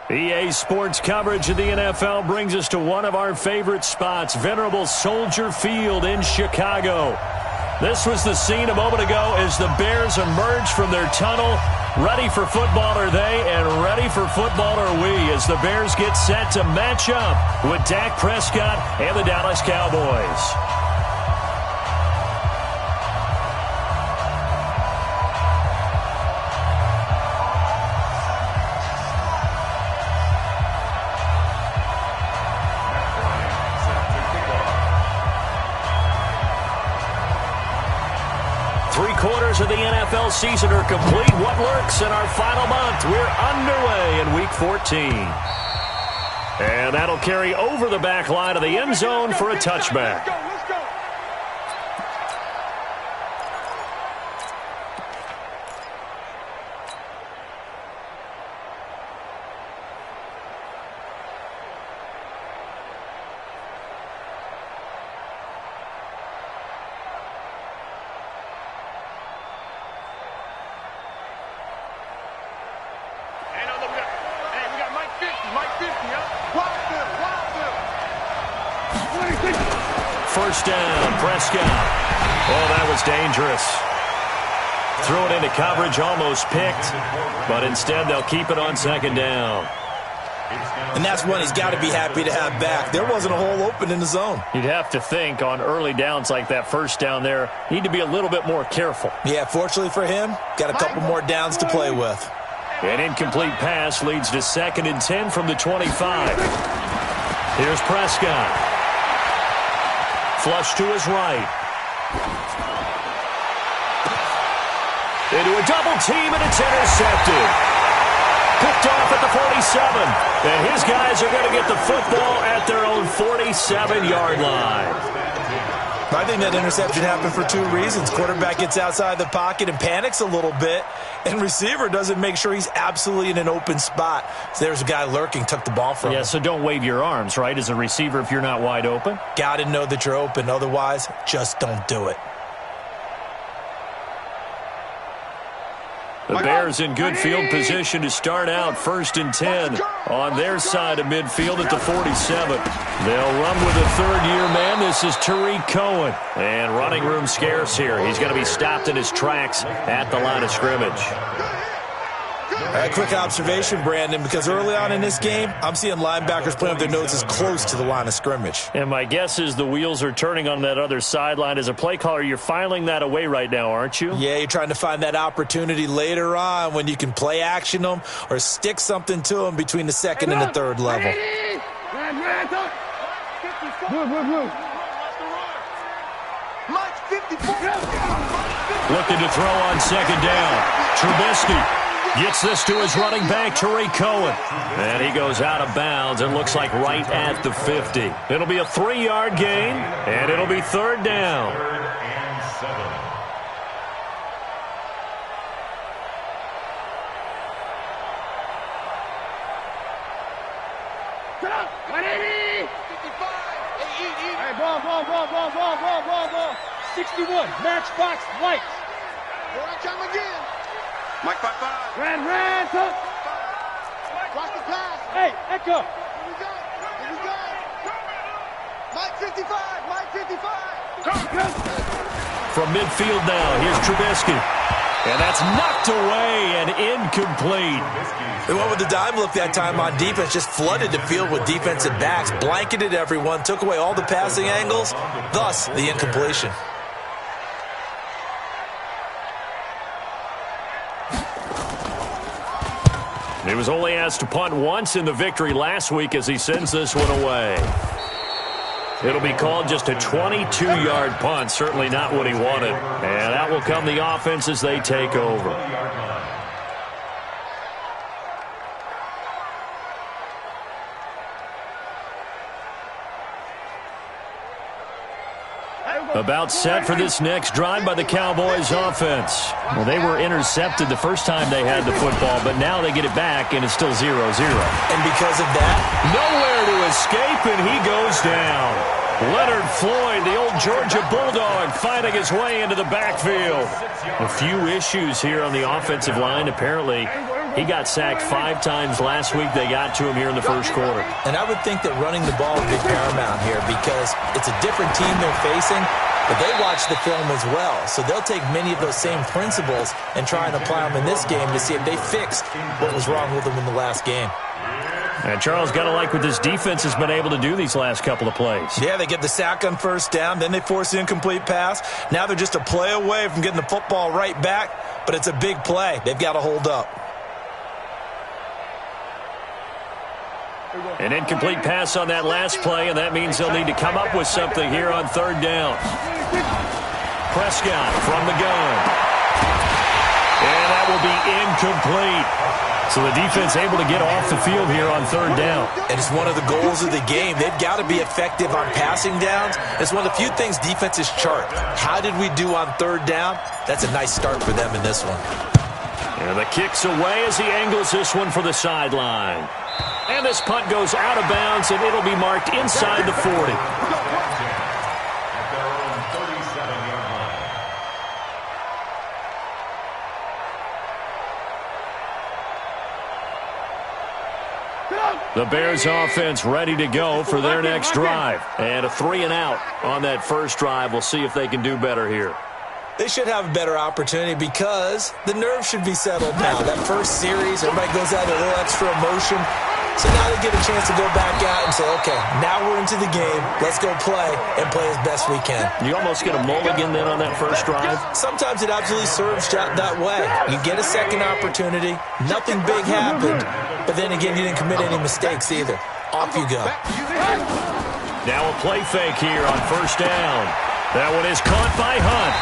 EA Sports coverage of the NFL brings us to one of our favorite spots, venerable Soldier Field in Chicago. This was the scene a moment ago as the Bears emerged from their tunnel. Ready for football are they, and ready for football are we, as the Bears get set to match up with Dak Prescott and the Dallas Cowboys. 3/4 of the NFL season are complete. What lurks in our final month? We're underway in Week 14. And that'll carry over the back line of the end zone for a touchback. First down, Prescott. Oh, that was dangerous. Threw it into coverage, almost picked, but instead they'll keep it on second down. And that's one he's got to be happy to have back. There wasn't a hole open in the zone. You'd have to think on early downs like that first down there, need to be a little bit more careful. Yeah, fortunately for him, got a couple more downs to play with. An incomplete pass leads to 2nd and 10 from the 25. Here's Prescott. Flush to his right. Into a double team, and it's intercepted. Picked off at the 47. And his guys are going to get the football at their own 47-yard line. I think that interception happened for two reasons. Quarterback gets outside the pocket and panics a little bit, and receiver doesn't make sure he's absolutely in an open spot. So there's a guy lurking, took the ball from him. Yeah, so don't wave your arms, right, as a receiver if you're not wide open? Got to know that you're open. Otherwise, just don't do it. The Bears in good field position to start out 1st and 10 on their side of midfield at the 47. They'll run with a third-year man. This is Tariq Cohen. And running room scarce here. He's going to be stopped in his tracks at the line of scrimmage. A quick observation, Brandon, because early on in this game, I'm seeing linebackers playing with their noses close to the line of scrimmage. And my guess is the wheels are turning on that other sideline. As a play caller, you're filing that away right now, aren't you? Yeah, you're trying to find that opportunity later on when you can play action them or stick something to them between the 2nd and the 3rd level. Looking to throw on 2nd down. Trubisky gets this to his running back, Tariq Cohen. And he goes out of bounds and looks like right at the 50. It'll be a 3-yard gain, and it'll be 3rd down. Hey, ball. 61, matchbox lights. Here I come again. Mike 5-5. Ran, touch. Watch the pass. Hey, Echo. Here we go. Mike 55. From midfield now, here's Trubisky. And that's knocked away and incomplete. They went with the dime look that time on defense, just flooded the field with defensive backs, blanketed everyone, took away all the passing angles, thus the incompletion. He was only asked to punt once in the victory last week as he sends this one away. It'll be called just a 22-yard punt, certainly not what he wanted. And that will come the offense as they take over. About set for this next drive by the Cowboys offense. Well, they were intercepted the first time they had the football, but now they get it back, and it's still 0-0. And because of that, nowhere to escape, and he goes down. Leonard Floyd, the old Georgia Bulldog, finding his way into the backfield. A few issues here on the offensive line. Apparently, He got sacked 5 times last week. They got to him here in the first quarter. And I would think that running the ball would be paramount here because it's a different team they're facing, but they watch the film as well. So they'll take many of those same principles and try and apply them in this game to see if they fixed what was wrong with them in the last game. And Charles, got to like what this defense has been able to do these last couple of plays. Yeah, they get the sack on first down, then they force the incomplete pass. Now they're just a play away from getting the football right back, but it's a big play. They've got to hold up. An incomplete pass on that last play, and that means they'll need to come up with something here on third down. Prescott from the gun. And that will be incomplete. So the defense able to get off the field here on third down. And it's one of the goals of the game. They've got to be effective on passing downs. It's one of the few things defenses chart. How did we do on third down? That's a nice start for them in this one. And the kick's away as he angles this one for the sideline. And this punt goes out of bounds, and it'll be marked inside the 40. The Bears offense ready to go for their next drive. And a 3-and-out on that first drive. We'll see if they can do better here. They should have a better opportunity because the nerves should be settled now. That first series, everybody goes out with a little extra emotion. So now they get a chance to go back out and say, okay, now we're into the game. Let's go play and play as best we can. You almost get a mulligan then on that first drive? Sometimes it absolutely serves that way. You get a second opportunity. Nothing big happened. But then again, you didn't commit any mistakes either. Off you go. Now a play fake here on first down. That one is caught by Hunt.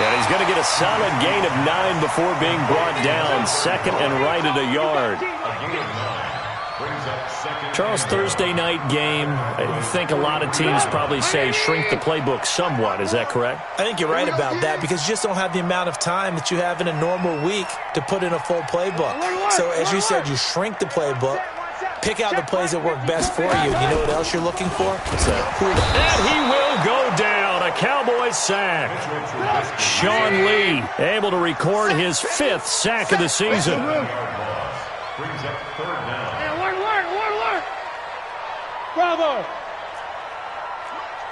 And he's going to get a solid gain of 9 before being brought down. Second and right at a yard. Charles, Thursday night game, I think a lot of teams probably say shrink the playbook somewhat. Is that correct? I think you're right about that because you just don't have the amount of time that you have in a normal week to put in a full playbook. So as you said, you shrink the playbook, pick out the plays that work best for you. You know what else you're looking for? What's that? And he will go down. A Cowboys sack. Sean Lee able to record his 5th sack of the season. Brings up third down. Bravo!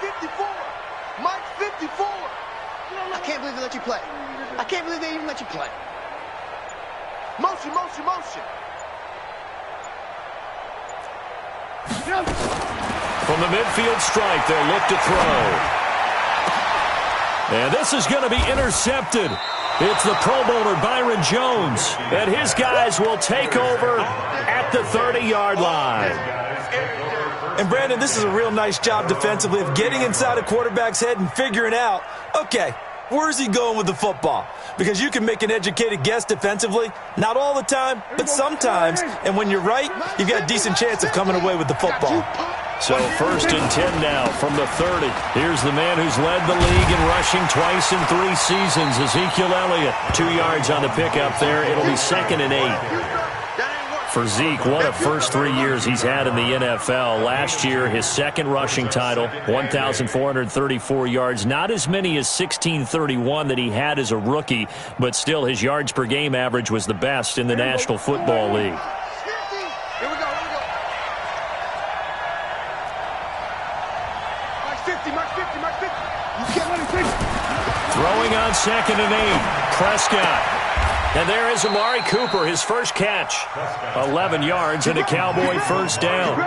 Mike's 54. Mike's 54. I can't believe they let you play. I can't believe they even let you play. Motion, motion, motion. From the midfield strike, they'll look to throw. And this is going to be intercepted. It's the Pro Bowler Byron Jones. And his guys will take over at the 30-yard line. And, Brandon, this is a real nice job defensively of getting inside a quarterback's head and figuring out, okay, where's he going with the football? Because you can make an educated guess defensively. Not all the time, but sometimes. And when you're right, you've got a decent chance of coming away with the football. So 1st and 10 now from the 30. Here's the man who's led the league in rushing twice in 3 seasons, Ezekiel Elliott. 2 yards on the pickup there. It'll be 2nd and 8. For Zeke, what a first 3 years he's had in the NFL. Last year, his 2nd rushing title, 1,434 yards. Not as many as 1,631 that he had as a rookie, but still his yards per game average was the best in the National Football League. Here we go, here we go. Mike's 50, Mike's 50, Mike's 50. You can't let him take it. Throwing on 2nd and 8, Prescott. And there is Amari Cooper, his first catch. 11 yards and a Cowboy first down.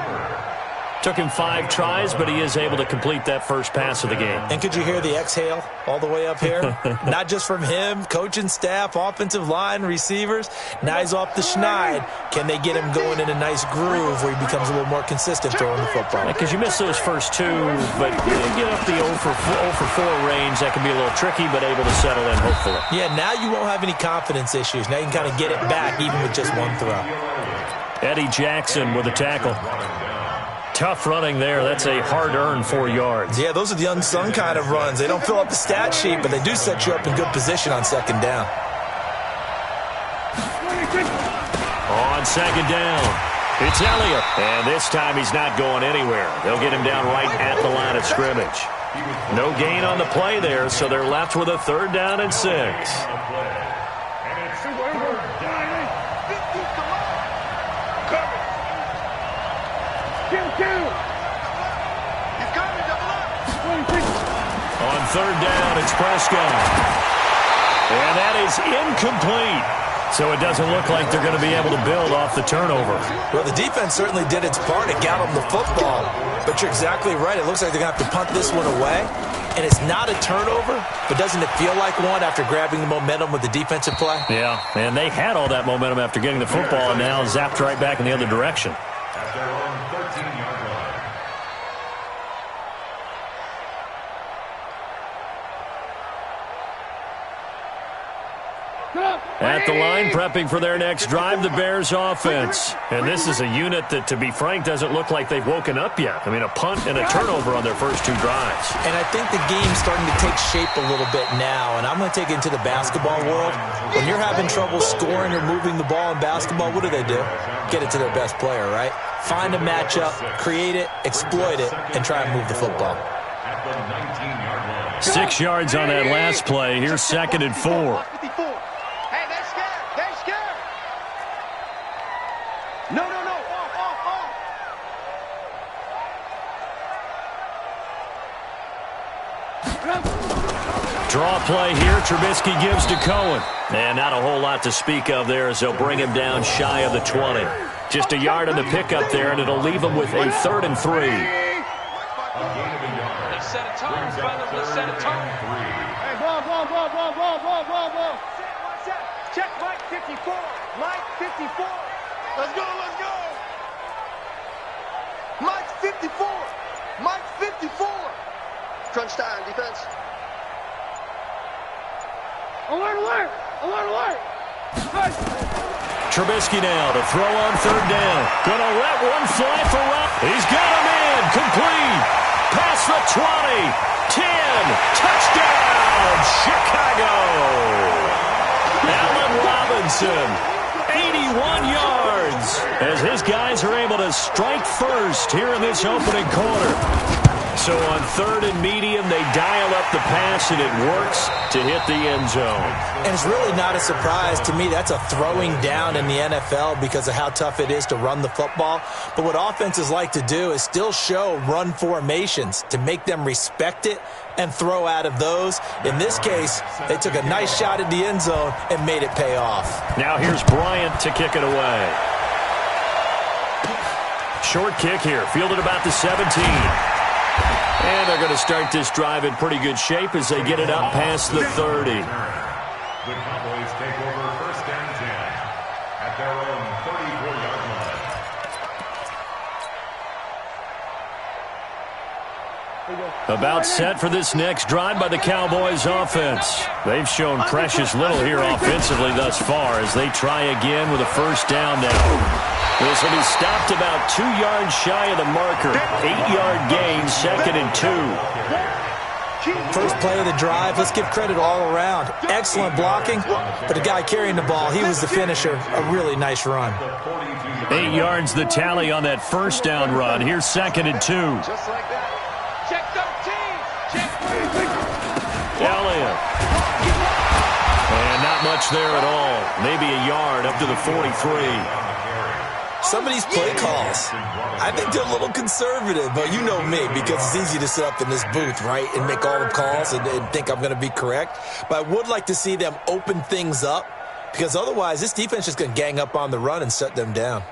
Took him 5 tries, but he is able to complete that first pass of the game. And could you hear the exhale all the way up here? Not just from him, coaching staff, offensive line, receivers. Now he's off the schneid. Can they get him going in a nice groove where he becomes a little more consistent throwing the football? Because you miss those first 2, but you get up the 0 for 4 range. That can be a little tricky, but able to settle in, hopefully. Yeah, now you won't have any confidence issues. Now you can kind of get it back even with just one throw. Eddie Jackson with a tackle. Tough running there. That's a hard-earned 4 yards. Yeah, those are the unsung kind of runs. They don't fill up the stat sheet, but they do set you up in good position on 2nd down. On 2nd down, it's Elliott. And this time he's not going anywhere. They'll get him down right at the line of scrimmage. No gain on the play there, so they're left with a 3rd down and 6. third down. It's Prescott. And that is incomplete. So it doesn't look like they're going to be able to build off the turnover. Well, the defense certainly did its part. It got them the football. But you're exactly right. It looks like they're going to have to punt this one away. And it's not a turnover, but doesn't it feel like one after grabbing the momentum with the defensive play? Yeah, and they had all that momentum after getting the football and now zapped right back in the other direction. At their own 13-yard line. At the line, prepping for their next drive, the Bears offense. And this is a unit that, to be frank, doesn't look like they've woken up yet. I mean, a punt and a turnover on their first two drives. And I think the game's starting to take shape a little bit now. And I'm going to take it into the basketball world. When you're having trouble scoring or moving the ball in basketball, what do? Get it to their best player, right? Find a matchup, create it, exploit it, and try and move the football. At the 19-yard line. 6 yards on that last play. Here's 2nd and 4. No. Off. Draw play here. Trubisky gives to Cohen. And not a whole lot to speak of there as they'll bring him down shy of the 20. Just a yard on the pickup there, and it'll leave him with a 3rd and 3. A gain of a yard. They set a tone, fellas. They set a tone. Hey, ball. Check Mike 54. Mike 54. Let's go. Mike 54. Mike 54. Crunch time, defense. Alert. Trubisky now to throw on 3rd down. Gonna let one fly for Rob. He's got him in. Complete. Past the 20. 10. Touchdown, Chicago. Allen Robinson. 81 yards as his guys are able to strike first here in this opening quarter. So on 3rd and medium, they dial up the pass, and it works to hit the end zone. And it's really not a surprise to me. That's a throwing down in the NFL because of how tough it is to run the football. But what offenses like to do is still show run formations to make them respect it and throw out of those. In this case, they took a nice shot at the end zone and made it pay off. Now here's Bryant to kick it away. Short kick here, fielded about the 17. And they're going to start this drive in pretty good shape as they get it up past the 30. The Cowboys take over 1st and 10 at their own 34-yard line. About set for this next drive by the Cowboys offense. They've shown precious little here offensively thus far as they try again with a 1st down now. This will be stopped about 2 yards shy of the marker. 8-yard gain, 2nd and 2. First play of the drive, let's give credit all around. Excellent blocking, but the guy carrying the ball, he was the finisher. A really nice run. 8 yards the tally on that 1st down run. Here's 2nd and 2. Just like that. Check 13. Check 13. Elliott. And not much there at all. Maybe a yard up to the 43. Some of these play calls, I think they're a little conservative, but you know me, because it's easy to sit up in this booth, right, and make all the calls and think I'm going to be correct. But I would like to see them open things up, because otherwise this defense is going to gang up on the run and shut them down.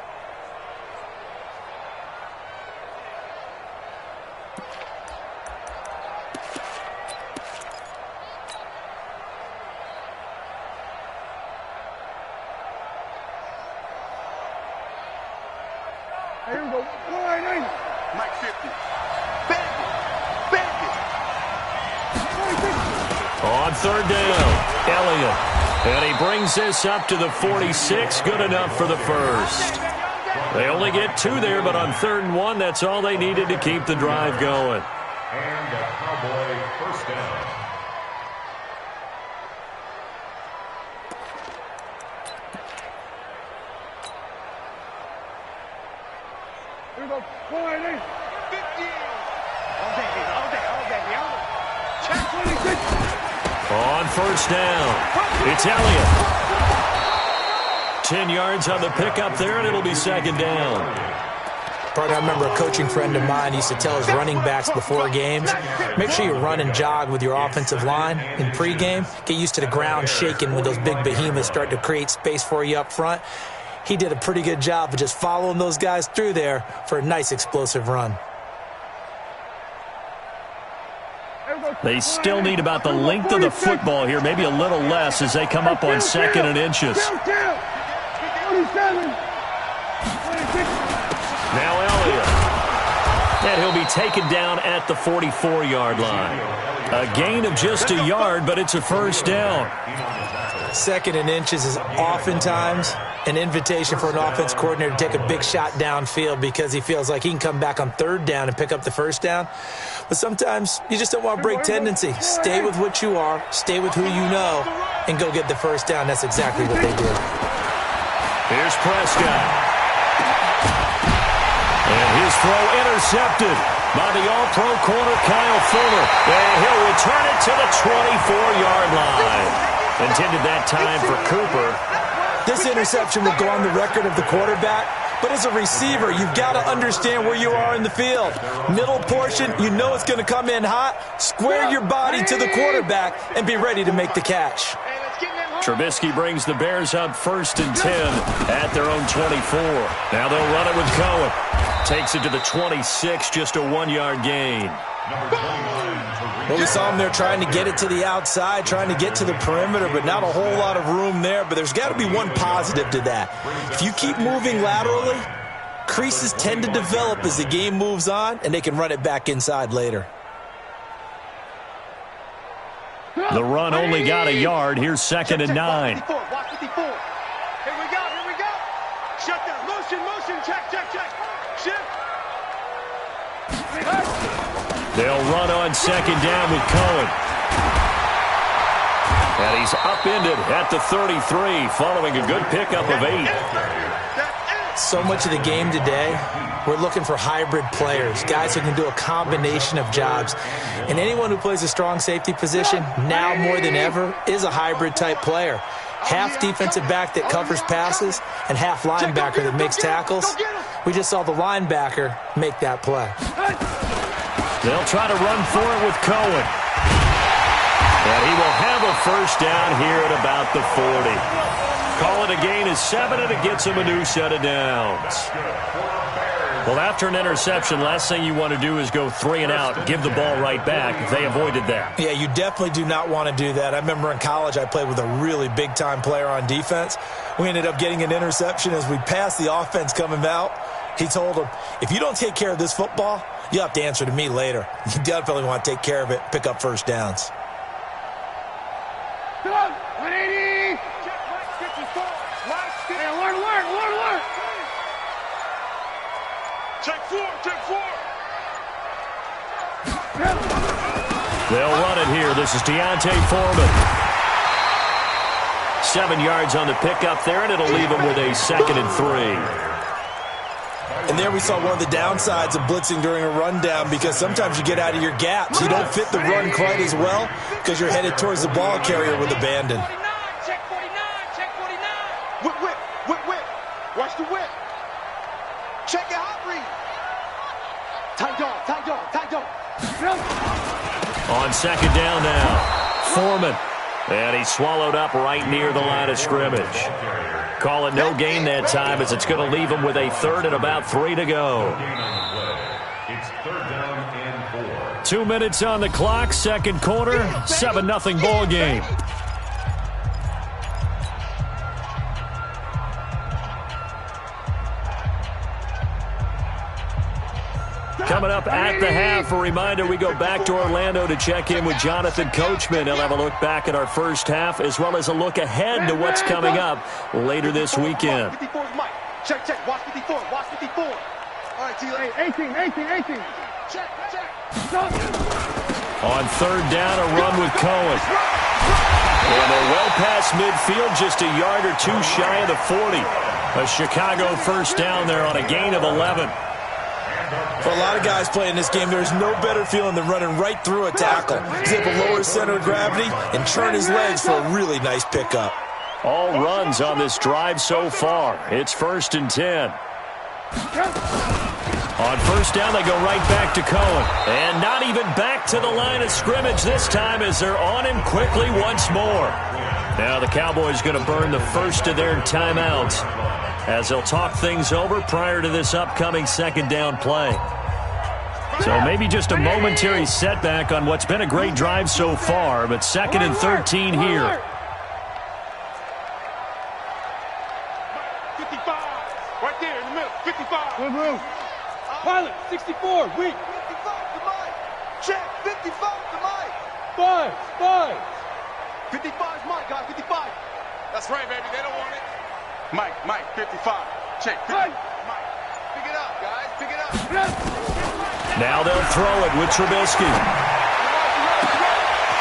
Here we go. Mike 50. Bang it. On 3rd down, Elliott. And he brings this up to the 46. Good enough for the 1st. They only get 2 there, but on 3rd and 1, that's all they needed to keep the drive going. And a Cowboy 1st down. Here we go. 480. 50. All day. Check 26. On 1st down, it's Elliott. 10 yards on the pickup there, and it'll be 2nd down. Partner, I remember a coaching friend of mine used to tell his running backs before games, make sure you run and jog with your offensive line in pregame. Get used to the ground shaking when those big behemoths start to create space for you up front. He did a pretty good job of just following those guys through there for a nice explosive run. They still need about the length of the football here, maybe a little less as they come up on 2nd and inches. Now Elliott. And he'll be taken down at the 44-yard line. A gain of just a yard, but it's a first down. 2nd and inches is oftentimes an invitation for an offense coordinator to take a big shot downfield because he feels like he can come back on 3rd down and pick up the first down. But sometimes you just don't want to break tendency. Stay with what you are, stay with who you know, and go get the first down. That's exactly what they did. Here's Prescott. And his throw intercepted by the all-pro corner Kyle Fuller. And he'll return it to the 24-yard line. Intended that time for Cooper. This interception will go on the record of the quarterback, but as a receiver, you've got to understand where you are in the field. Middle portion, you know it's going to come in hot. Square your body to the quarterback and be ready to make the catch. Trubisky brings the Bears up 1st and 10 at their own 24. Now they'll run it with Cohen. Takes it to the 26, just a 1-yard gain. Well, we saw him there trying to get it to the outside, trying to get to the perimeter, but not a whole lot of room there. But there's got to be one positive to that. If you keep moving laterally, creases tend to develop as the game moves on, and they can run it back inside later. The run only got a yard. Here's 2nd and 9. Watch 54. Here we go. Shut down. Motion. Check. Shift. They'll run on 2nd down with Cohen. And he's upended at the 33 following a good pickup of 8. So much of the game today, we're looking for hybrid players, guys who can do a combination of jobs. And anyone who plays a strong safety position, now more than ever, is a hybrid-type player. Half defensive back that covers passes and half linebacker that makes tackles. We just saw the linebacker make that play. They'll try to run for it with Cohen. And he will have a first down here at about the 40. Call it a gain of 7, and it gets him a new set of downs. Well, after an interception, last thing you want to do is go 3 and out, give the ball right back. They avoided that. Yeah, you definitely do not want to do that. I remember in college I played with a really big-time player on defense. We ended up getting an interception as we passed the offense coming out. He told him, if you don't take care of this football, you have to answer to me later. You definitely want to take care of it, pick up first downs. 180. Check 54. Hey, alert. Check 4. They'll run it here. This is Deontay Foreman. 7 yards on the pickup there, and it'll leave him with a 2nd and 3. And there we saw one of the downsides of blitzing during a rundown because sometimes you get out of your gaps. You don't fit the run quite as well because you're headed towards the ball carrier with abandon. Check 49. Whip. Watch the whip. Check your hot read. Tight dog. On 2nd down now, Foreman. And he's swallowed up right near the line of scrimmage. Call it no gain that time as it's going to leave him with a 3rd and about 3 to go. It's 3rd down and 4. 2 minutes on the clock, 2nd quarter, 7-0 ball game. Coming up at the half, a reminder, we go back to Orlando to check in with Jonathan Coachman. He'll have a look back at our first half as well as a look ahead to what's coming up later this weekend. 54's Mike. Check. Watch 54. All right, T.A. 18. Check. On 3rd down, a run with Cohen. And they're well past midfield, just a yard or 2 shy of the 40. A Chicago first down there on a gain of 11. For a lot of guys playing this game, there's no better feeling than running right through a tackle. He's able to lower his center of gravity and turn his legs for a really nice pickup. All runs on this drive so far. It's 1st and 10. On first down, they go right back to Cohen. And not even back to the line of scrimmage this time as they're on him quickly once more. Now the Cowboys going to burn the first of their timeouts as they'll talk things over prior to this upcoming second down play. So maybe just a momentary setback on what's been a great drive so far, but 2nd and 13 here. 55, right there in the middle, 55. Good move. Pilot, 64, weak. 55 to Mike. Check, 55 to Mike. 5. 55 is Mike, guys, 55. That's right, baby, they don't want it. Mike, 55. Check, 50. Mike, pick it up, guys, pick it up. Now they'll throw it with Trubisky.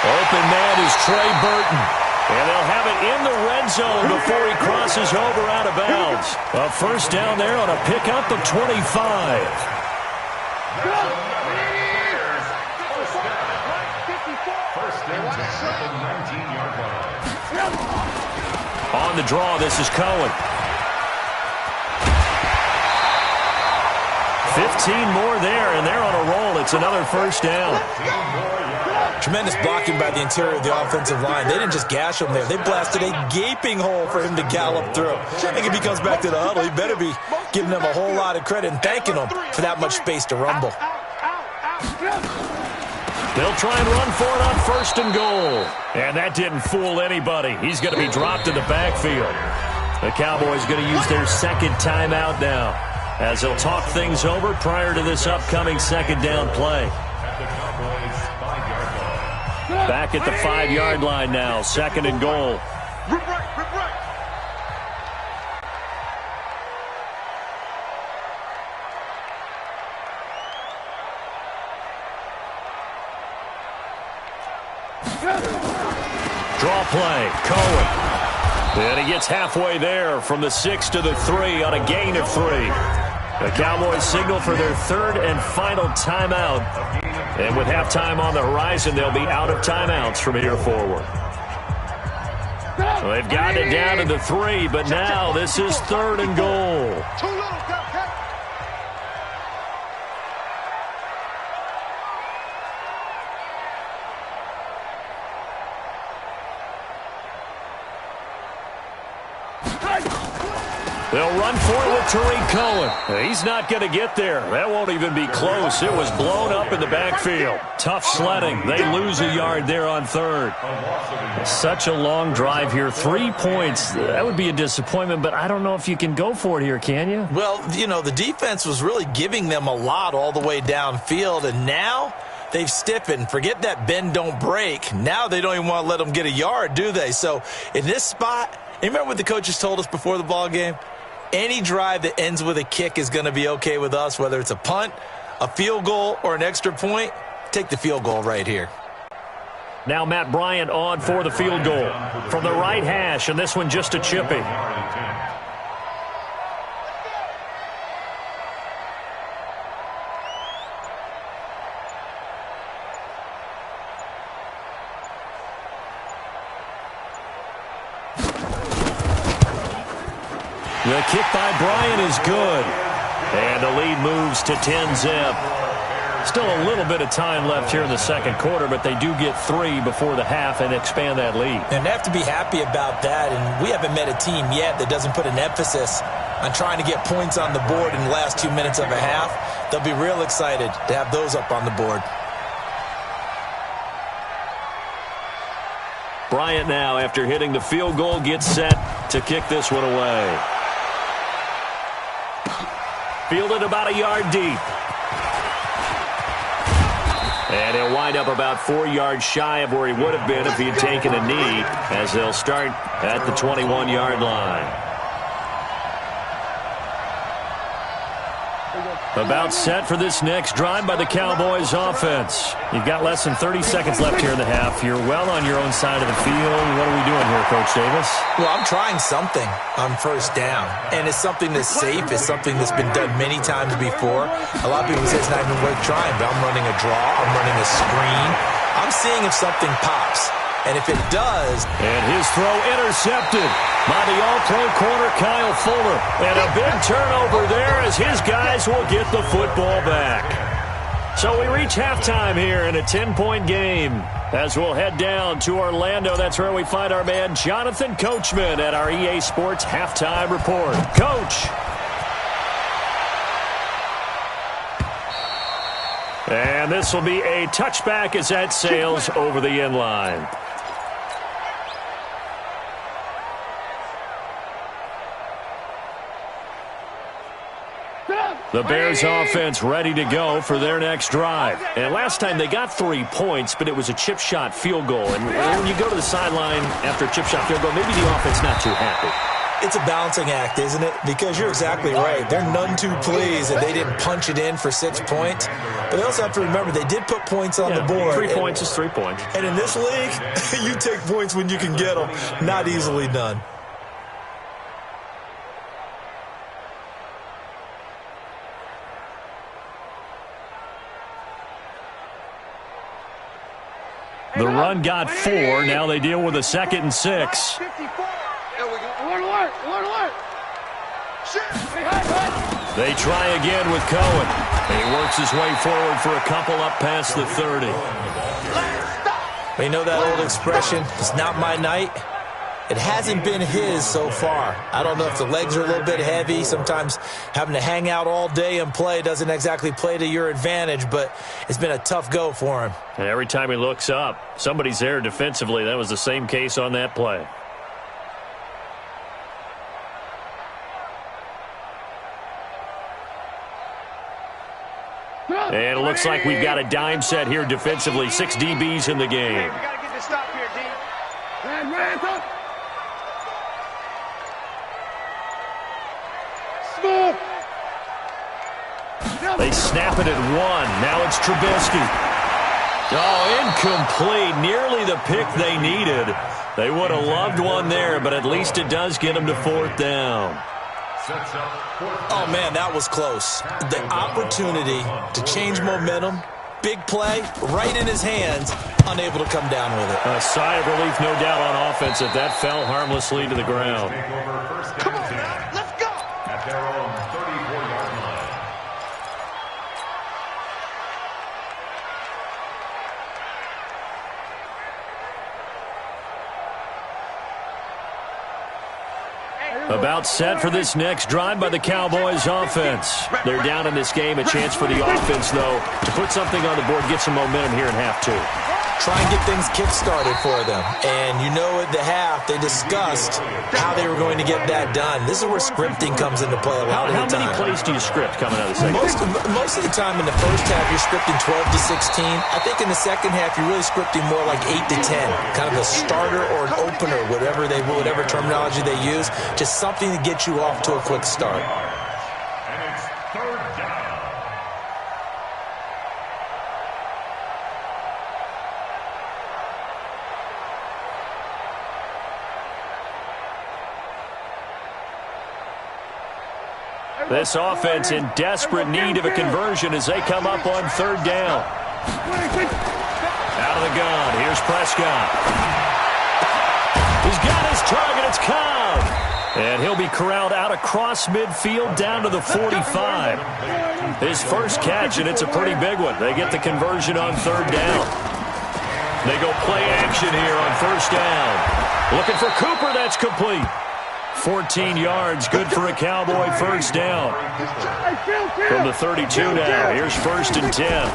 Open man is Trey Burton. And they'll have it in the red zone before he crosses over out of bounds. A first down there on a pickup of 25. On the draw, this is Cohen. 15 more there, and they're on a roll. It's another first down. Tremendous blocking by the interior of the offensive line. They didn't just gash him there. They blasted a gaping hole for him to gallop through. I think if he comes back to the huddle, he better be giving them a whole lot of credit and thanking them for that much space to rumble. They'll try and run for it on first and goal. And that didn't fool anybody. He's going to be dropped in the backfield. The Cowboys going to use their second timeout now as they'll talk things over prior to this upcoming second down play. Back at the 5-yard line now, 2nd and goal. Rip right. Draw play, Cohen. And he gets halfway there from the 6 to the 3 on a gain of 3. The Cowboys signal for their 3rd and final timeout. And with halftime on the horizon, they'll be out of timeouts from here forward. Well, they've got it down to the 3, but now this is 3rd and goal. Too little, They'll run for it with Tariq Cohen. He's not going to get there. That won't even be close. It was blown up in the backfield. Tough sledding. They lose a yard there on 3rd. Such a long drive here. 3 points. That would be a disappointment, but I don't know if you can go for it here, can you? Well, you know, the defense was really giving them a lot all the way downfield, and now they've stiffened. Forget that bend, don't break. Now they don't even want to let them get a yard, do they? So in this spot, you remember what the coaches told us before the ball game? Any drive that ends with a kick is going to be okay with us, whether it's a punt, a field goal, or an extra point. Take the field goal right here. Now Matt Bryant on for the field goal from the right hash, and this one just a chippy. The kick by Bryant is good. And the lead moves to 10-zip. Still a little bit of time left here in the second quarter, but they do get 3 before the half and expand that lead. And they have to be happy about that. And we haven't met a team yet that doesn't put an emphasis on trying to get points on the board in the last 2 minutes of a half. They'll be real excited to have those up on the board. Bryant now, after hitting the field goal, gets set to kick this one away. Fielded about a yard deep. And he'll wind up about 4 yards shy of where he would have been if he had taken a knee, as they'll start at the 21-yard line. About set for this next drive by the Cowboys offense. You've got less than 30 seconds left here in the half. You're well on your own side of the field. What are we doing here, Coach Davis? Well, I'm trying something on first down, and it's something that's safe. It's something that's been done many times before. A lot of people say it's not even worth trying, but I'm running a draw. I'm running a screen. I'm seeing if something pops. And if it does... And his throw intercepted by the all-pro corner Kyle Fuller. And a big turnover there as as his guys will get the football back. So we reach halftime here in a 10-point game. As we'll head down to Orlando, that's where we find our man Jonathan Coachman at our EA Sports Halftime Report. Coach. And this will be a touchback as that sails over the end line. The Bears offense ready to go for their next drive. And last time they got 3 points, but it was a chip shot field goal. And when you go to the sideline after a chip shot field goal, maybe the offense not too happy. It's a balancing act, isn't it? Because you're exactly right. They're none too pleased that they didn't punch it in for 6 points. But they also have to remember they did put points on the board. 3 points is 3 points. And in this league, you take points when you can get them. Not easily done. The run got 4. Now they deal with a 2nd and 6. They try again with Cohen. And he works his way forward for a couple up past the 30. You know that old expression, it's not my night? It hasn't been his so far. I don't know if the legs are a little bit heavy. Sometimes having to hang out all day and play doesn't exactly play to your advantage, but it's been a tough go for him. And every time he looks up, somebody's there defensively. That was the same case on that play. And it looks like we've got a dime set here defensively. 6 DBs in the game. We got to get this stop here, D. Run, They snap it at 1. Now it's Trubisky. Oh, incomplete. Nearly the pick they needed. They would have loved one there, but at least it does get them to 4th down. Oh, man, that was close. The opportunity to change momentum, big play, right in his hands, unable to come down with it. A sigh of relief, no doubt, on offense if that fell harmlessly to the ground. Come on, let's go. At their own 34-yard line. About set for this next drive by the Cowboys offense. They're down in this game. A chance for the offense, though, to put something on the board, get some momentum here in half 2. Try and get things kick-started for them. And you know at the half, they discussed how they were going to get that done. This is where scripting comes into play a lot of the time. How many plays do you script coming out of the second? Most of the time in the first half, you're scripting 12 to 16. I think in the second half, you're really scripting more like 8 to 10. Kind of a starter or an opener, whatever terminology they use. Just something to get you off to a quick start. And it's 3rd down. This offense in desperate need of a conversion as they come up on 3rd down. Out of the gun. Here's Prescott. He's got his target. It's Cobb. And he'll be corralled out across midfield down to the 45. His first catch, and it's a pretty big one. They get the conversion on 3rd down. They go play action here on 1st down. Looking for Cooper. That's complete. 14 yards, good for a Cowboy 1st down. From the 32 now, here's 1st and 10.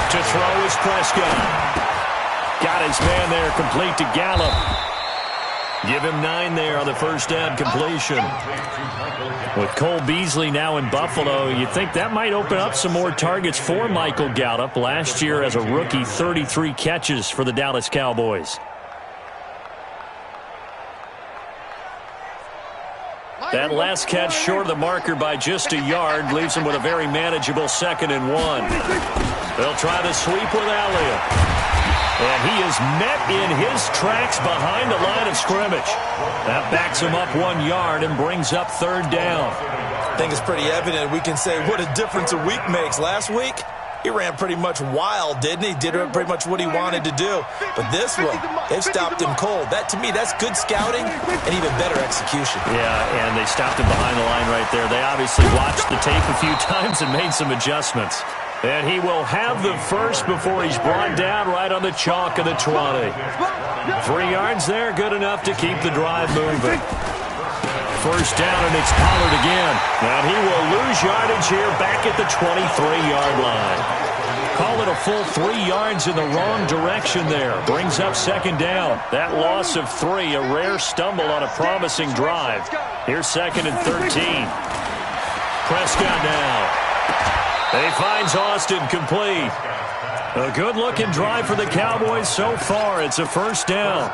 To throw is Prescott. Got his man there, complete to Gallup. Give him 9 there on the 1st down completion. With Cole Beasley now in Buffalo, you'd think that might open up some more targets for Michael Gallup. Last year as a rookie, 33 catches for the Dallas Cowboys. That last catch short of the marker by just a yard leaves him with a very manageable 2nd and 1. They'll try the sweep with Elliott. And he is met in his tracks behind the line of scrimmage. That backs him up 1 yard and brings up 3rd down. I think it's pretty evident we can say what a difference a week makes. Last week, He ran pretty much wild, didn't he? Did pretty much what he wanted to do. But this one, they've stopped him cold. That, to me, that's good scouting and even better execution. Yeah, and they stopped him behind the line right there. They obviously watched the tape a few times and made some adjustments. And he will have the first before he's brought down right on the chalk of the 20. 3 yards there, good enough to keep the drive moving. First down, and it's Pollard again. And he will lose yardage here back at the 23-yard line. Call it a full 3 yards in the wrong direction there. Brings up second down. That loss of 3, a rare stumble on a promising drive. Here's second and 13. Prescott now. He finds Austin complete. A good-looking drive for the Cowboys so far. It's a first down.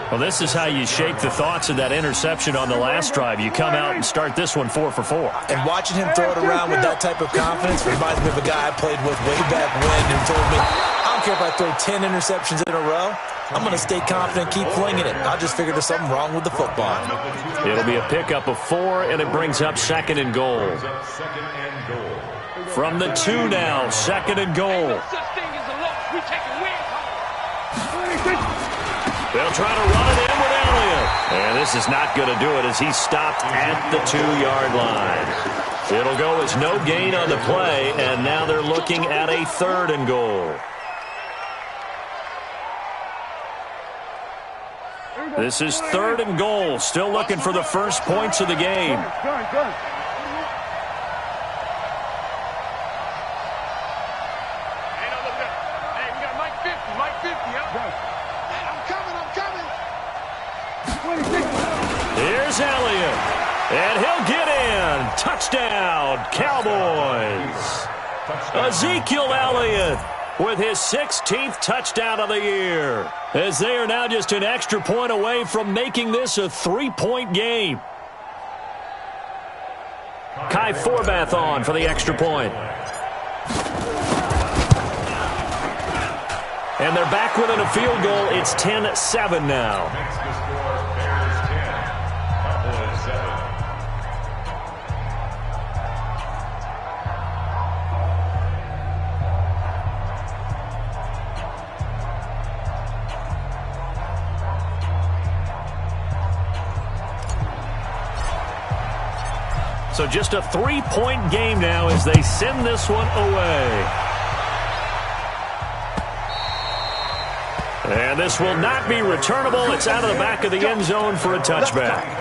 Well, this is how you shake the thoughts of that interception on the last drive. You come out and start this one 4 for 4. And watching him throw it around with that type of confidence reminds me of a guy I played with way back when who told me, I don't care if I throw 10 interceptions in a row. I'm going to stay confident, keep flinging it. I just figured there's something wrong with the football. It'll be a pickup of 4, and it brings up second and goal. From the 2 now, second and goal. They'll try to run it in with Elliott. And this is not going to do it as he's stopped at the 2-yard line. It'll go as no gain on the play, and now they're looking at a third and goal. This is third and goal. Still looking for the first points of the game. Here's Elliott, and he'll get in. Touchdown, Cowboys. Ezekiel Elliott with his 16th touchdown of the year, as they are now just an extra point away from making this a 3-point game. Kai Forbath on for the extra point. And they're back within a field goal. It's 10-7 now. So just a 3-point game now as they send this one away. And this will not be returnable. It's out of the back of the end zone for a touchback.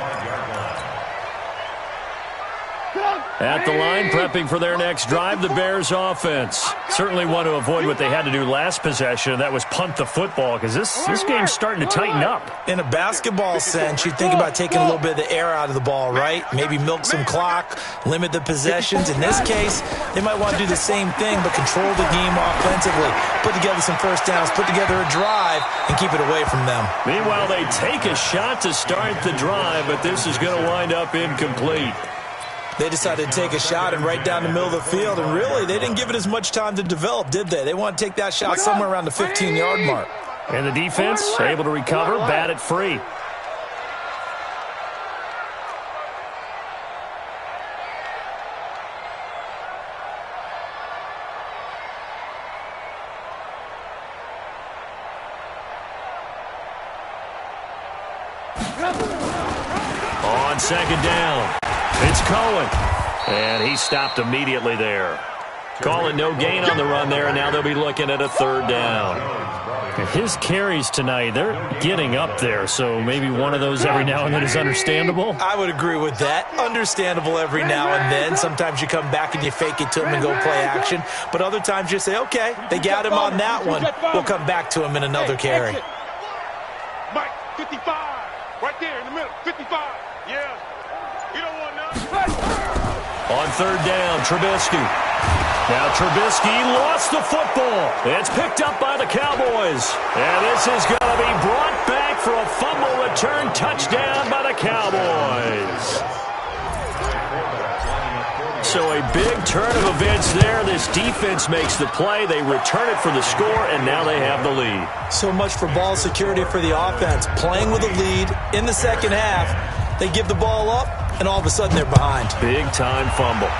At the line, prepping for their next drive, the Bears offense. Certainly want to avoid what they had to do last possession, and that was punt the football, because this game's starting to tighten up. In a basketball sense, you think about taking a little bit of the air out of the ball, right? Maybe milk some clock, limit the possessions. In this case, they might want to do the same thing, but control the game offensively. Put together some first downs, put together a drive, and keep it away from them. Meanwhile, they take a shot to start the drive, but this is going to wind up incomplete. They decided to take a shot and right down the middle of the field, and really, they didn't give it as much time to develop, did they? They want to take that shot somewhere around the 15-yard mark. And the defense able to recover, bat it free. On second down. It's Cohen, and he stopped immediately there. Call it no gain on the run there, and now they'll be looking at a third down. His carries tonight, they're getting up there, so maybe one of those every now and then is understandable. I would agree with that. Understandable every now and then. Sometimes you come back and you fake it to him and go play action, but other times you say, okay, they got him on that one. We'll come back to him in another carry. Mike, 55, right there in the middle, 55, yeah. You don't want none. On third down, Trubisky. Now Trubisky lost the football. It's picked up by the Cowboys. And this is going to be brought back for a fumble return touchdown by the Cowboys. So a big turn of events there. This defense makes the play. They return it for the score, and now they have the lead. So much for ball security for the offense. Playing with a lead in the second half. They give the ball up, and all of a sudden they're behind. Big-time fumble.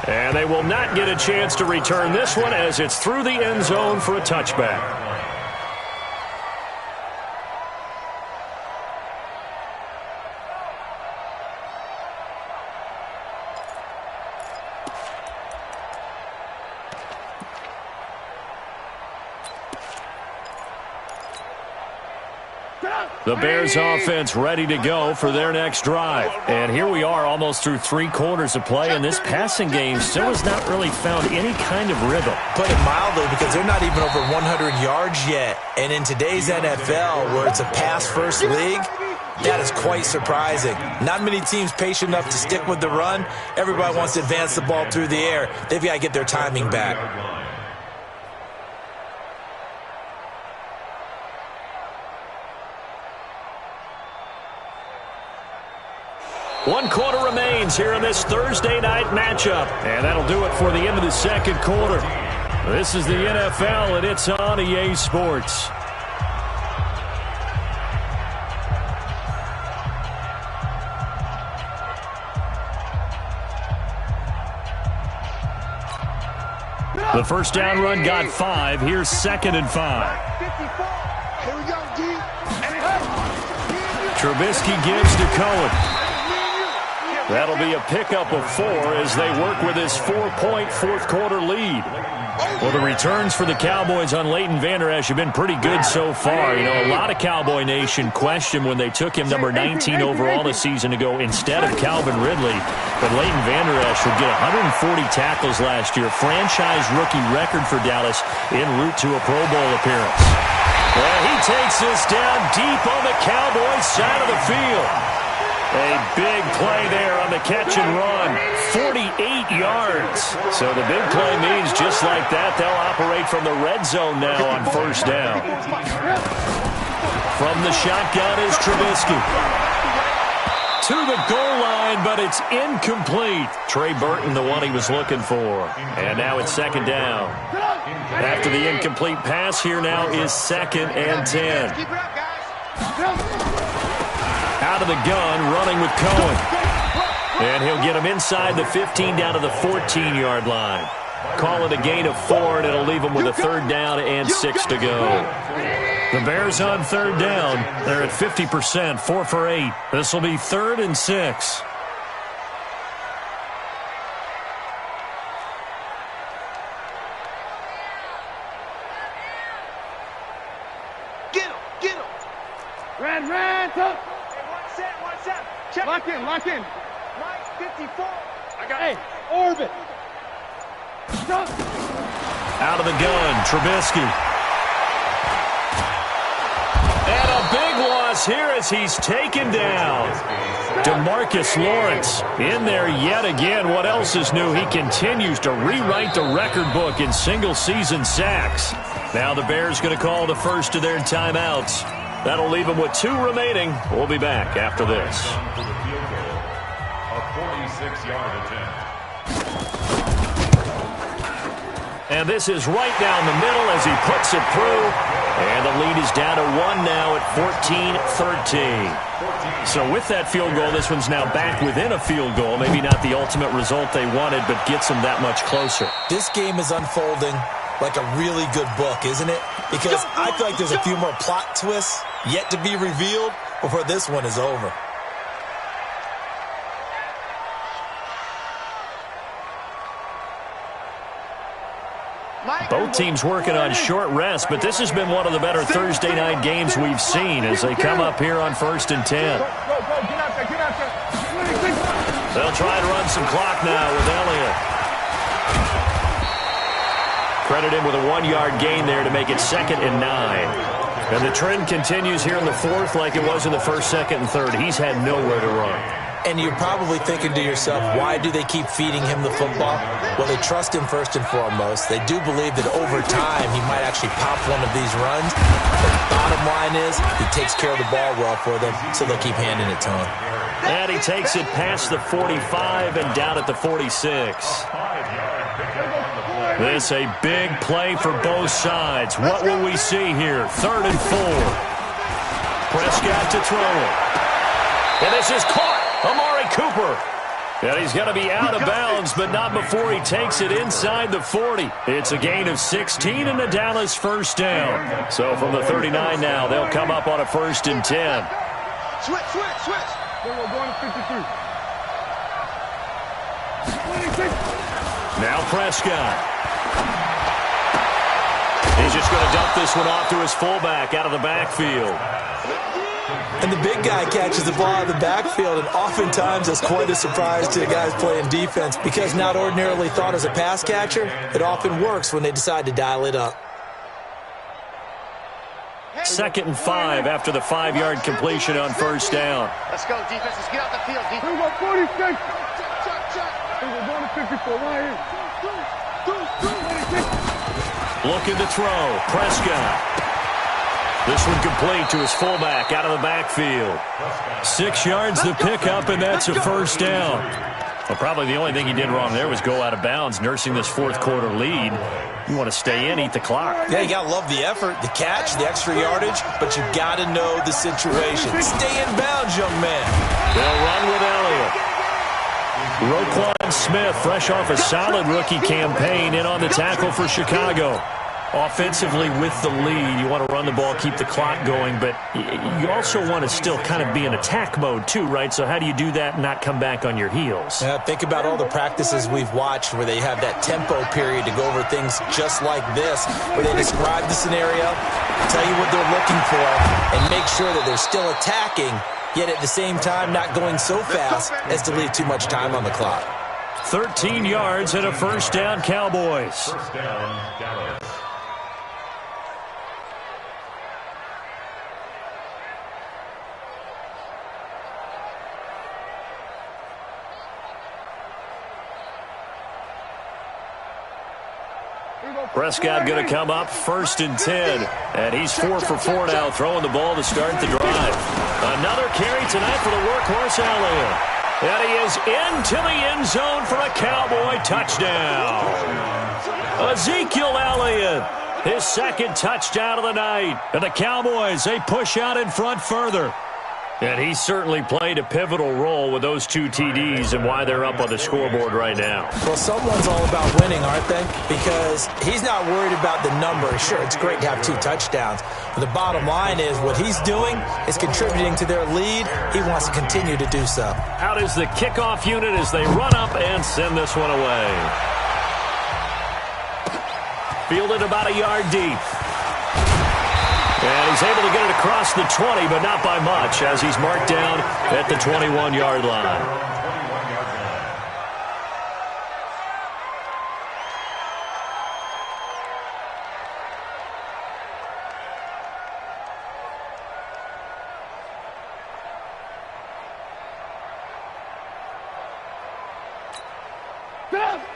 And they will not get a chance to return this one as it's through the end zone for a touchback. The Bears offense ready to go for their next drive. And here we are almost through 3 quarters of play, and this passing game still has not really found any kind of rhythm. Put it mildly, because they're not even over 100 yards yet. And in today's NFL, where it's a pass-first league, that is quite surprising. Not many teams patient enough to stick with the run. Everybody wants to advance the ball through the air. They've got to get their timing back. One quarter remains here in this Thursday night matchup. And that'll do it for the end of the second quarter. This is the NFL, and it's on EA Sports. The first down run got 5. Here's 2nd and 5. Here we go, D. Trubisky gives to Cohen. That'll be a pickup of 4 as they work with his 4-point fourth-quarter lead. Well, the returns for the Cowboys on Leighton Vander Esch have been pretty good so far. You know, a lot of Cowboy Nation questioned when they took him number 19 overall a season ago instead of Calvin Ridley. But Leighton Vander Esch would get 140 tackles last year, franchise rookie record for Dallas en route to a Pro Bowl appearance. Well, he takes this down deep on the Cowboys side of the field. A big play there on the catch and run. 48 yards. So the big play means just like that, they'll operate from the red zone now on first down. From the shotgun is Trubisky. To the goal line, but it's incomplete. Trey Burton, the one he was looking for. And now it's 2nd down. After the incomplete pass, here now is 2nd and 10. Out of the gun, running with Cohen. And he'll get him inside the 15 down to the 14-yard line. Call it a gain of 4, and it'll leave him with a 3rd down and 6 to go. The Bears on 3rd down. They're at 50%, 4 for 8. This will be 3rd and 6. Get him. Red, tough. One set. Check. Lock in. Mike, 54. I got it. Orbit. Stop. Out of the gun, Trubisky. And a big loss here as he's taken down. DeMarcus Lawrence in there yet again. What else is new? He continues to rewrite the record book in single-season sacks. Now the Bears going to call the first of their timeouts. That'll leave them with 2 remaining. We'll be back after this. A 46-yard attempt. And this is right down the middle as he puts it through. And the lead is down to 1 now at 14-13. So with that field goal, this one's now back within a field goal. Maybe not the ultimate result they wanted, but gets them that much closer. This game is unfolding like a really good book, isn't it? Because I feel like there's a few more plot twists yet to be revealed before this one is over. Both teams working on short rest, but this has been one of the better Thursday night games we've seen as they come up here on 1st and 10. Go, get out there. They'll try to run some clock now with Elliott. Credit him with a 1-yard gain there to make it 2nd and 9. And the trend continues here in the 4th like it was in the 1st, 2nd, and 3rd. He's had nowhere to run. And you're probably thinking to yourself, why do they keep feeding him the football? Well, they trust him first and foremost. They do believe that over time he might actually pop one of these runs. But the bottom line is he takes care of the ball well for them, so they'll keep handing it to him. And he takes it past the 45 and down at the 46. This a big play for both sides. What will we see here? 3rd and 4. Prescott to throw it. And this is caught. Amari Cooper. And he's going to be out of bounds, but not before he takes it inside the 40. It's a gain of 16 and a Dallas first down. So from the 39 now, they'll come up on a 1st and 10. Switch. Then we're going to 53. 26. Now Prescott. He's just going to dump this one off to his fullback out of the backfield. And the big guy catches the ball out of the backfield, and oftentimes that's quite a surprise to the guys playing defense because not ordinarily thought as a pass catcher, it often works when they decide to dial it up. 2nd and 5 after the 5-yard completion on 1st down. Let's go, defense. Let's get out the field, defense. Here we go, 46. Check. We're going to 54. Right here. 26. Looking to throw. Prescott. This one complete to his fullback out of the backfield. 6 yards the pickup, and that's a 1st down. Well, probably the only thing he did wrong there was go out of bounds, nursing this 4th quarter lead. You want to stay in, eat the clock. Yeah, you got to love the effort, the catch, the extra yardage, but you got to know the situation. Stay in bounds, young man. They'll run with Elliott. Roquan Smith, fresh off a solid rookie campaign, in on the tackle for Chicago. Offensively with the lead, you want to run the ball, keep the clock going, but you also want to still kind of be in attack mode too, right? So how do you do that and not come back on your heels? Yeah, think about all the practices we've watched where they have that tempo period to go over things just like this, where they describe the scenario, tell you what they're looking for, and make sure that they're still attacking, yet at the same time not going so fast as to leave too much time on the clock. 13 yards and a 1st down, Cowboys. 1st down, Dallas. Prescott going to come up 1st and 10. And he's 4 for 4 now, throwing the ball to start the drive. Another carry tonight for the workhorse Elliott. And he is into the end zone for a Cowboy touchdown. Ezekiel Elliott, his 2nd touchdown of the night. And the Cowboys, they push out in front further. And he certainly played a pivotal role with those 2 TDs and why they're up on the scoreboard right now. Well, someone's all about winning, aren't they? Because he's not worried about the number. Sure, it's great to have 2 touchdowns. But the bottom line is what he's doing is contributing to their lead. He wants to continue to do so. Out is the kickoff unit as they run up and send this one away. Fielded about a yard deep. And he's able to get it across the 20, but not by much, as he's marked down at the 21-yard line.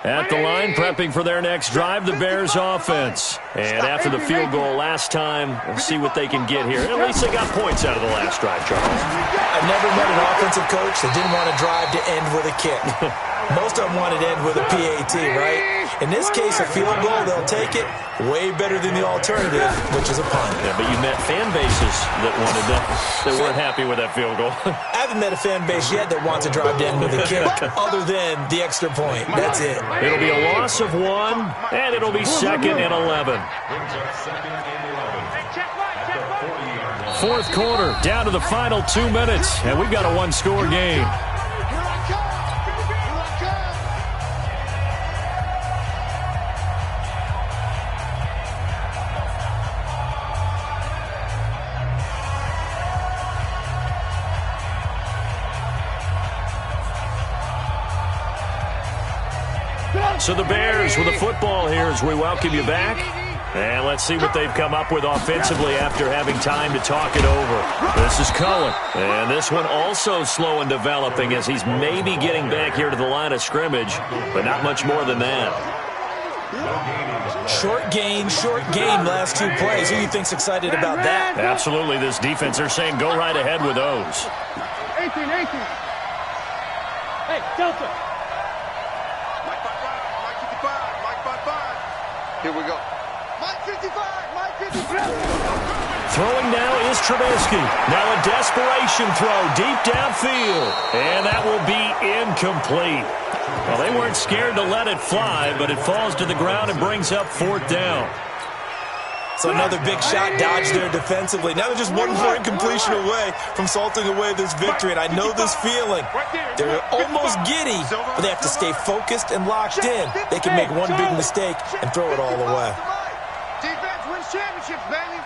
At the line, prepping for their next drive, the Bears offense. And after the field goal last time, we'll see what they can get here. At least they got points out of the last drive, Charles. I've never met an offensive coach that didn't want a drive to end with a kick. Most of them wanted to end with a PAT, right? In this case, a field goal, they'll take it. Way better than the alternative, which is a punt. Yeah, but you met fan bases that wanted that, that weren't happy with that field goal. I haven't met a fan base yet that wants a drive to end with a kick, other than the extra point. That's it. It'll be a loss of 1, and it'll be 2nd and 11. 4th quarter, down to the final 2 minutes, and we've got a 1-score game. So the Bears with the football here as we welcome you back. And let's see what they've come up with offensively after having time to talk it over. This is Cohen. And this one also slow in developing as he's maybe getting back here to the line of scrimmage, but not much more than that. Short game last 2 plays. Who do you think's excited about that? Absolutely. This defense, they're saying go right ahead with those. 18. Hey, Delta. Here we go. Mike 55, Mike 55. Throwing now is Trubisky. Now a desperation throw deep downfield. And that will be incomplete. Well, they weren't scared to let it fly, but it falls to the ground and brings up 4th down. So another big shot dodged there defensively. Now they're just one more incompletion away from salting away this victory, and I know this feeling. They're almost giddy, but they have to stay focused and locked in. They can make one big mistake and throw it all away. Defense wins championships, baby.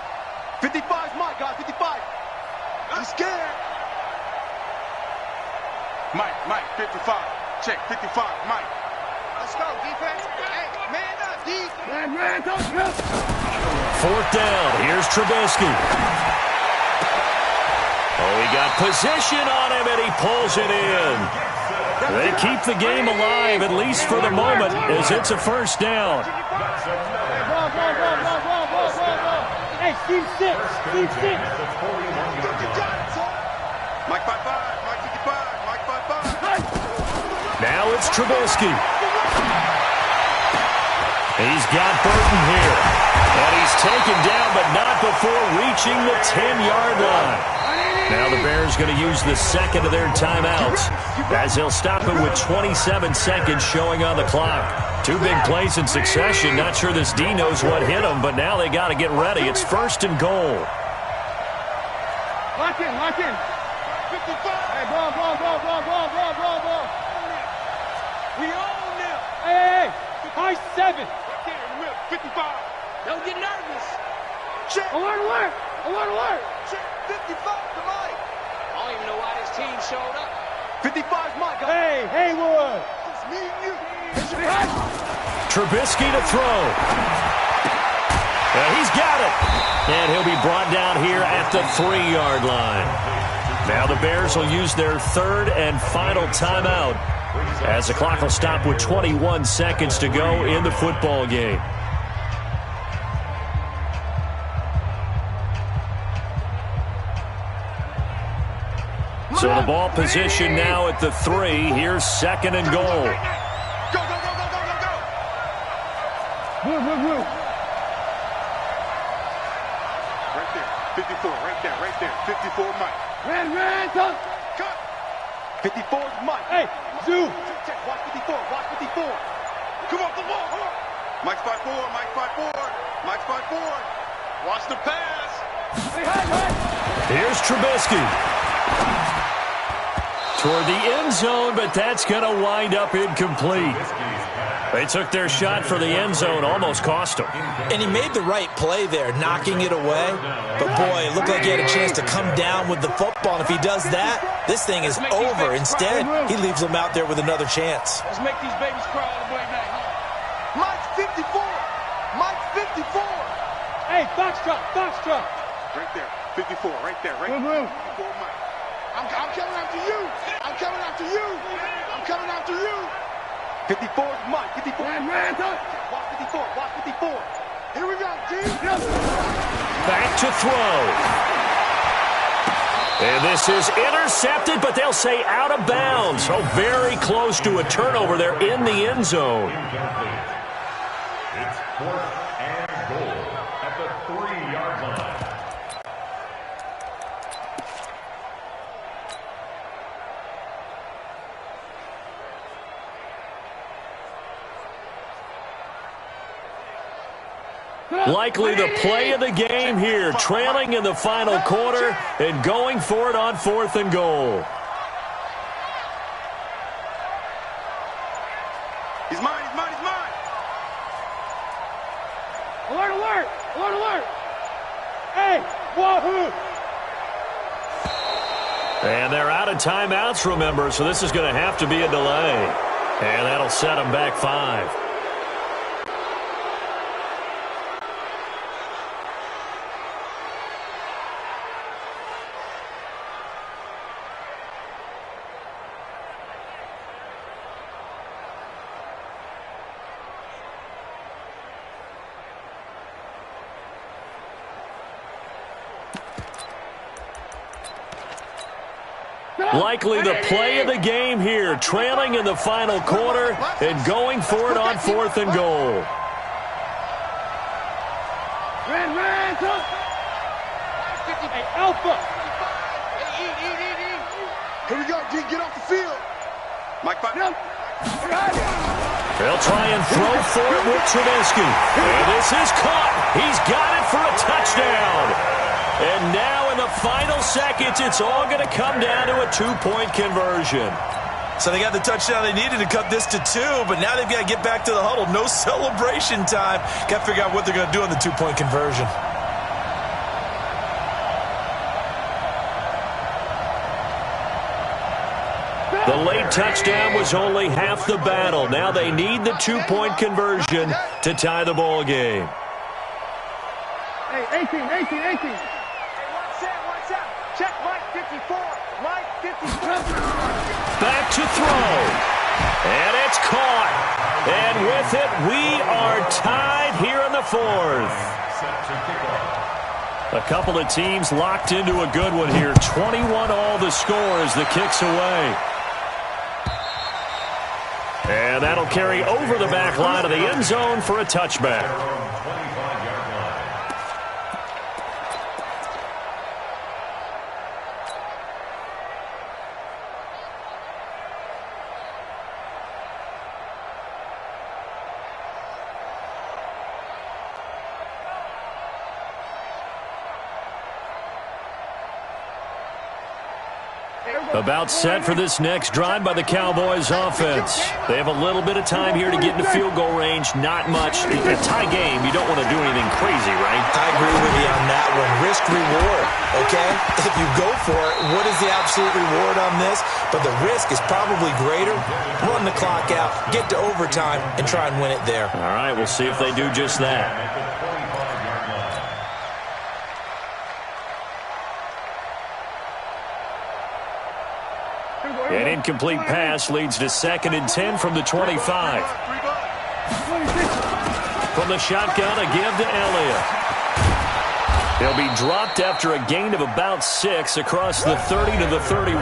55's Mike, guys, 55. I'm scared. Mike, 55. Check, 55, Mike. Let's go, defense. Hey, man up, D. Man, go. 4th down. Here's Trubisky. Oh, he got position on him, and he pulls it in. They keep the game alive, at least for the moment, as it's a 1st down. Hey, Steve 6. Mike 55, Mike 55, Mike 55. Now it's Trubisky. He's got Burton here. And he's taken down, but not before reaching the 10-yard line. Now the Bears going to use the second of their timeouts, as they'll stop it with 27 seconds showing on the clock. 2 big plays in succession. Not sure this D knows what hit him, but now they got to get ready. It's 1st and goal. Lock in. 55. Hey, ball. We own them. Hey. High 7. Right there in the middle. 55. Don't get nervous. Check. Alert. Check. 55 to Mike. I don't even know why this team showed up. 55's Mike, guys. Hey, Haywood. It's me and you. Trubisky to throw. He's got it. And he'll be brought down here at the 3-yard line. Now the Bears will use their 3rd and final timeout, as the clock will stop with 21 seconds to go in the football game. So the ball position now at the 3. Here's 2nd and goal. Go. Move. Right there. 54, right there. 54, Mike. Ran, cut. 54's Mike. Hey, Zoo. Check. Watch 54. Come off the ball. Mike's 5'4. Mike's 5'4. Watch the pass. Here's Trubisky. Toward the end zone, but that's going to wind up incomplete. They took their shot for the end zone, almost cost him. And he made the right play there, knocking it away. But, boy, it looked like he had a chance to come down with the football. And if he does that, this thing is over. Instead, he leaves them out there with another chance. Let's make these babies cry all the way back. Mike's 54. Mike's 54. Hey, Foxtrot. Right there. 54, right there. 54, Mike. I'm coming after you. 54's Mike. 54. Ran, Watch 54. Here we go, G. Back to throw. And this is intercepted, but they'll say out of bounds. So very close to a turnover there in the end zone. It's 4th and goal at the 3-yard line. Likely the play of the game here, trailing in the final quarter and going for it on 4th and goal. He's mine. Alert. Hey, wahoo. And they're out of timeouts, remember, so this is going to have to be a delay. And that'll set them back 5. Likely the play of the game here, trailing in the final quarter and going for it on 4th and goal. Ran, hey, Alpha. Here we go, D. Get off the field. Mike, five. They'll try and throw for it with Trubisky. And this is caught. He's got it for a touchdown. And now in the final seconds, it's all going to come down to a 2-point conversion. So they got the touchdown they needed to cut this to 2, but now they've got to get back to the huddle. No celebration time. Got to figure out what they're going to do on the 2-point conversion. The late touchdown was only half the battle. Now they need the 2-point conversion to tie the ball game. Hey, 18. Hey, watch out. Check Mike 54. Mike 54. Back to throw. And it's caught. And with it, we are tied here in the 4th. A couple of teams locked into a good one here. 21-all the score as the kick's away. And that'll carry over the back line of the end zone for a touchback. About set for this next drive by the Cowboys offense. They have a little bit of time here to get into field goal range. Not much. In a tie game, you don't want to do anything crazy, right? I agree with you on that one. Risk reward, okay? If you go for it, what is the absolute reward on this? But the risk is probably greater. Run the clock out, get to overtime, and try and win it there. All right, we'll see if they do just that. An incomplete pass leads to 2nd and 10 from the 25. From the shotgun, a give to Elliott. He'll be dropped after a gain of about 6 across the 30 to the 31.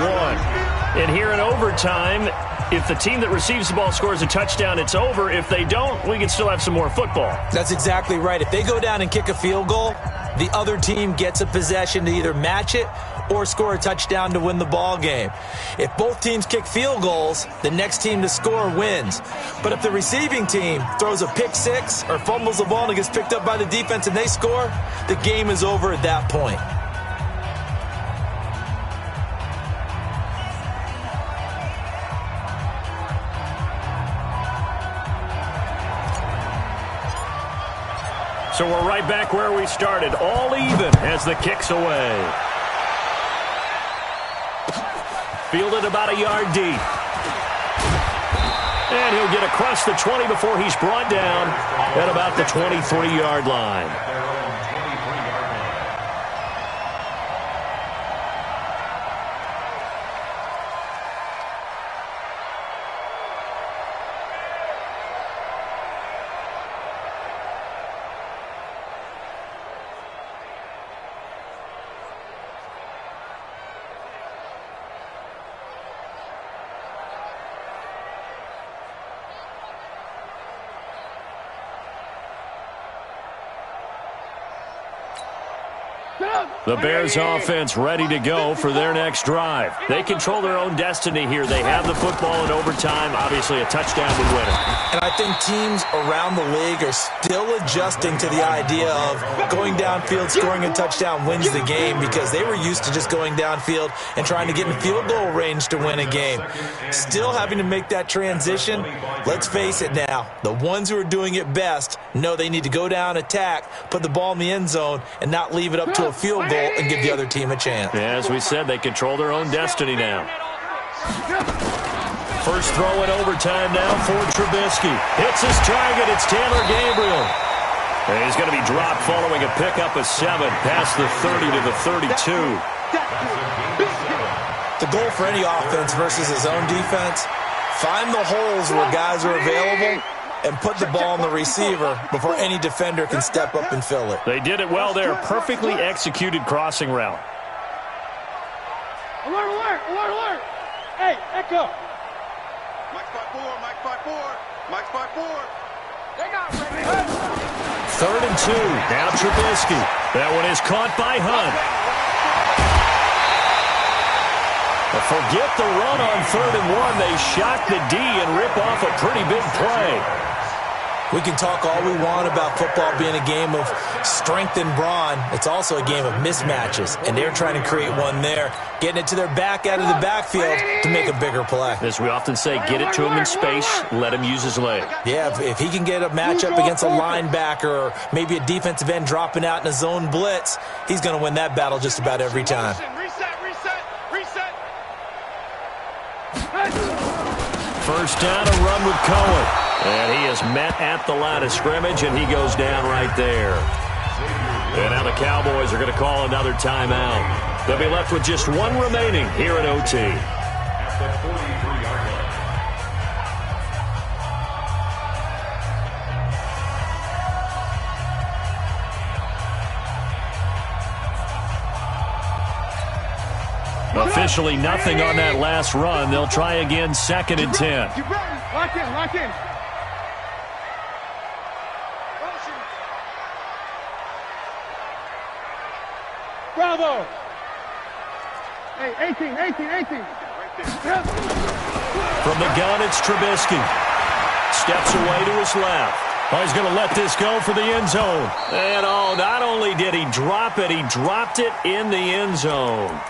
And here in overtime, if the team that receives the ball scores a touchdown, it's over. If they don't, we can still have some more football. That's exactly right. If they go down and kick a field goal, the other team gets a possession to either match it or score a touchdown to win the ball game. If both teams kick field goals, the next team to score wins. But if the receiving team throws a pick 6 or fumbles the ball and it gets picked up by the defense and they score, the game is over at that point. So we're right back where we started, all even as the kick's away. Fielded about a yard deep. And he'll get across the 20 before he's brought down at about the 23-yard line. The Bears offense ready to go for their next drive. They control their own destiny here. They have the football in overtime. Obviously, a touchdown would win it. And I think teams around the league are still adjusting to the idea of going downfield, scoring a touchdown wins the game, because they were used to just going downfield and trying to get in field goal range to win a game. Still having to make that transition. Let's face it now. The ones who are doing it best know they need to go down, attack, put the ball in the end zone, and not leave it up to a field goal and give the other team a chance. Yeah, as we said, they control their own destiny now. First throw in overtime now for Trubisky. Hits his target. It's Taylor Gabriel. And he's going to be dropped following a pickup of 7 past the 30 to the 32. The goal for any offense versus his own defense, find the holes where guys are available and put the ball on the receiver before any defender can step up and fill it. They did it well there. Perfectly executed crossing route. Alert, alert, alert, alert. Hey, Echo. Mike's 5-4, Mike's 5-4, Mike's 5-4. They got ready. 3rd and 2. Now Trubisky. That one is caught by Hunt. Forget the run on 3rd and 1. They shock the D and rip off a pretty big play. We can talk all we want about football being a game of strength and brawn. It's also a game of mismatches, and they're trying to create one there, getting it to their back out of the backfield to make a bigger play. As we often say, get it to him in space, let him use his leg. Yeah, if he can get a matchup against a linebacker or maybe a defensive end dropping out in a zone blitz, he's going to win that battle just about every time. Reset. First down, a run with Cohen. And he is met at the line of scrimmage, and he goes down right there. And now the Cowboys are going to call another timeout. They'll be left with just one remaining here at OT. At the 43-yard line. Officially nothing on that last run. They'll try again, 2nd and 10. Get ready. Lock in. Bravo. Hey, 18. From the gun, it's Trubisky. Steps away to his left. Oh, he's going to let this go for the end zone. And not only did he drop it, he dropped it in the end zone.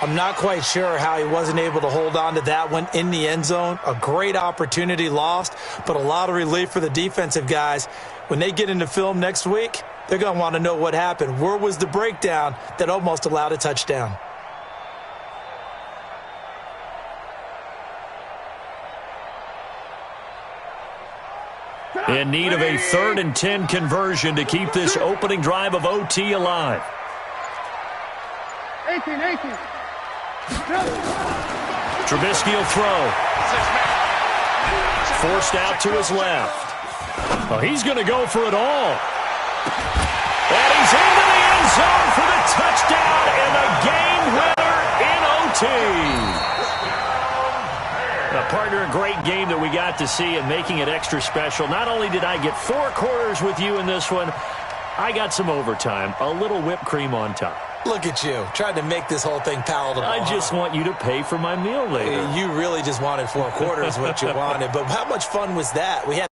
I'm not quite sure how he wasn't able to hold on to that one in the end zone. A great opportunity lost, but a lot of relief for the defensive guys. When they get into film next week, they're going to want to know what happened. Where was the breakdown that almost allowed a touchdown? In need of a 3rd and 10 conversion to keep this opening drive of OT alive. 18. Trubisky will throw. Forced out to his left. Well, he's going to go for it all. And he's into the end zone for the touchdown and the game winner in OT. Partner, a great game that we got to see and making it extra special. Not only did I get 4 quarters with you in this one, I got some overtime, a little whipped cream on top. Look at you, trying to make this whole thing palatable. I just want you to pay for my meal later. You really just wanted 4 quarters, what you wanted. But how much fun was that? We had